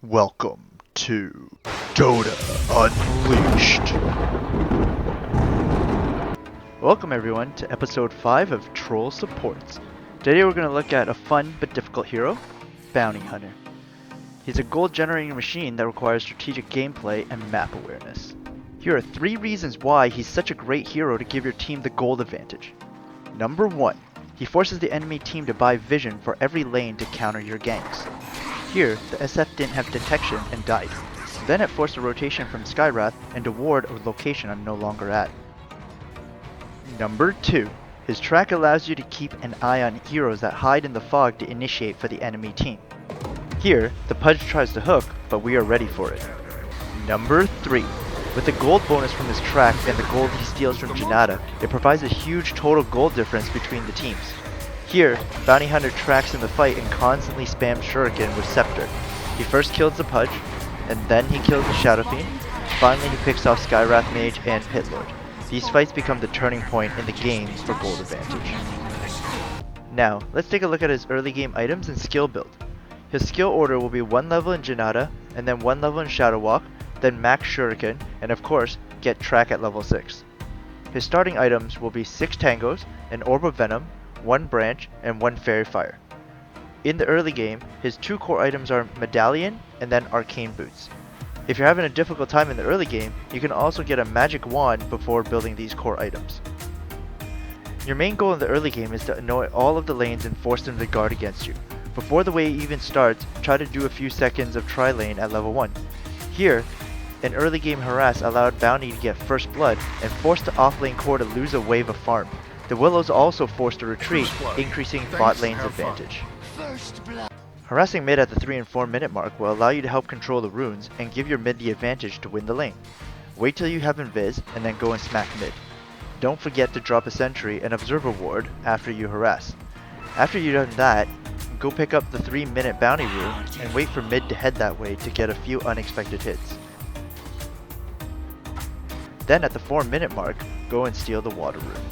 Welcome to Dota Unleashed. Welcome everyone to episode 5 of Troll Supports. Today we're going to look at a fun but difficult hero, Bounty Hunter. He's a gold generating machine that requires strategic gameplay and map awareness. Here are 3 reasons why he's such a great hero to give your team the gold advantage. Number 1. He forces the enemy team to buy vision for every lane to counter your ganks. Here, the SF didn't have detection and died. Then it forced a rotation from Skywrath and a ward a location I'm no longer at. Number 2. His track allows you to keep an eye on heroes that hide in the fog to initiate for the enemy team. Here, the Pudge tries to hook, but we are ready for it. Number 3. With the gold bonus from his track and the gold he steals from Janata, it provides a huge total gold difference between the teams. Here, Bounty Hunter tracks in the fight and constantly spams Shuriken with Scepter. He first kills the Pudge, and then he kills the Shadow Fiend. Finally he picks off Skywrath Mage and Pit Lord. These fights become the turning point in the game for gold advantage. Now, let's take a look at his early game items and skill build. His skill order will be 1 level in Janata, and then 1 level in Shadow Walk, then max Shuriken, and of course, get track at level 6. His starting items will be 6 Tangos, an Orb of Venom, 1 Branch, and 1 Fairy Fire. In the early game, his 2 core items are Medallion and then Arcane Boots. If you're having a difficult time in the early game, you can also get a Magic Wand before building these core items. Your main goal in the early game is to annoy all of the lanes and force them to guard against you. Before the wave even starts, try to do a few seconds of tri-lane at level 1. Here, an early game harass allowed Bounty to get first blood and forced the off-lane core to lose a wave of farm. The Willows also forced a retreat, increasing bot lane's advantage. Harassing mid at the 3 and 4 minute mark will allow you to help control the runes and give your mid the advantage to win the lane. Wait till you have invis and then go and smack mid. Don't forget to drop a sentry and observer ward after you harass. After you've done that, go pick up the 3-minute bounty rune and wait for mid to head that way to get a few unexpected hits. Then at the 4-minute mark, go and steal the water rune.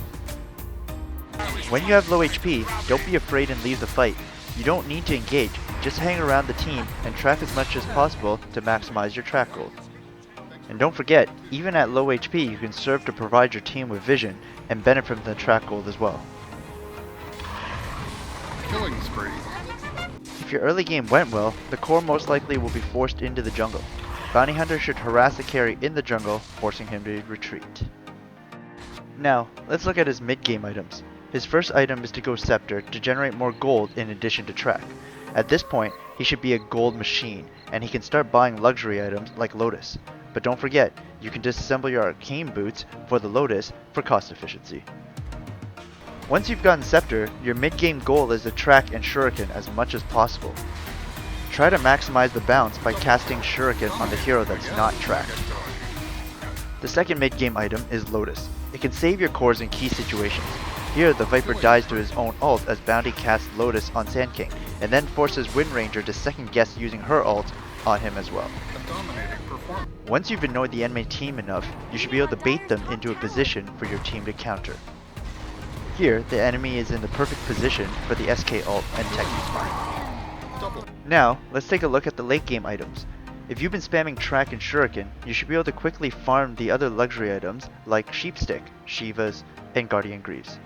When you have low HP, don't be afraid and leave the fight. You don't need to engage, just hang around the team and track as much as possible to maximize your track gold. And don't forget, even at low HP you can serve to provide your team with vision and benefit from the track gold as well. Killing spree. If your early game went well, the core most likely will be forced into the jungle. Bounty Hunter should harass the carry in the jungle, forcing him to retreat. Now, let's look at his mid-game items. His first item is to go Scepter to generate more gold in addition to track. At this point, he should be a gold machine, and he can start buying luxury items like Lotus. But don't forget, you can disassemble your Arcane Boots for the Lotus for cost efficiency. Once you've gotten Scepter, your mid-game goal is to track and Shuriken as much as possible. Try to maximize the bounce by casting Shuriken on the hero that's not tracked. The second mid-game item is Lotus. It can save your cores in key situations. Here, the Viper dies to his own ult as Bounty casts Lotus on Sand King, and then forces Wind Ranger to second guess using her ult on him as well. Once you've annoyed the enemy team enough, you should be able to bait them into a position for your team to counter. Here, the enemy is in the perfect position for the SK ult and Tech use. Now, let's take a look at the late game items. If you've been spamming Track and Shuriken, you should be able to quickly farm the other luxury items like Sheepstick, Shivas, and Guardian Greaves.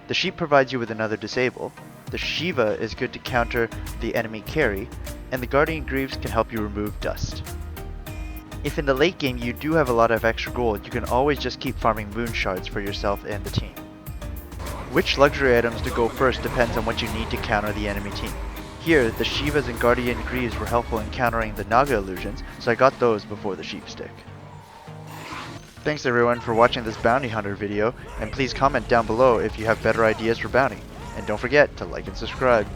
The Sheep provides you with another disable, the Shiva is good to counter the enemy carry, and the Guardian Greaves can help you remove dust. If in the late game you do have a lot of extra gold, you can always just keep farming moon shards for yourself and the team. Which luxury items to go first depends on what you need to counter the enemy team. Here, the Shivas and Guardian Greaves were helpful in countering the Naga illusions, so I got those before the Sheepstick. Thanks everyone for watching this Bounty Hunter video, and please comment down below if you have better ideas for Bounty. And don't forget to like and subscribe.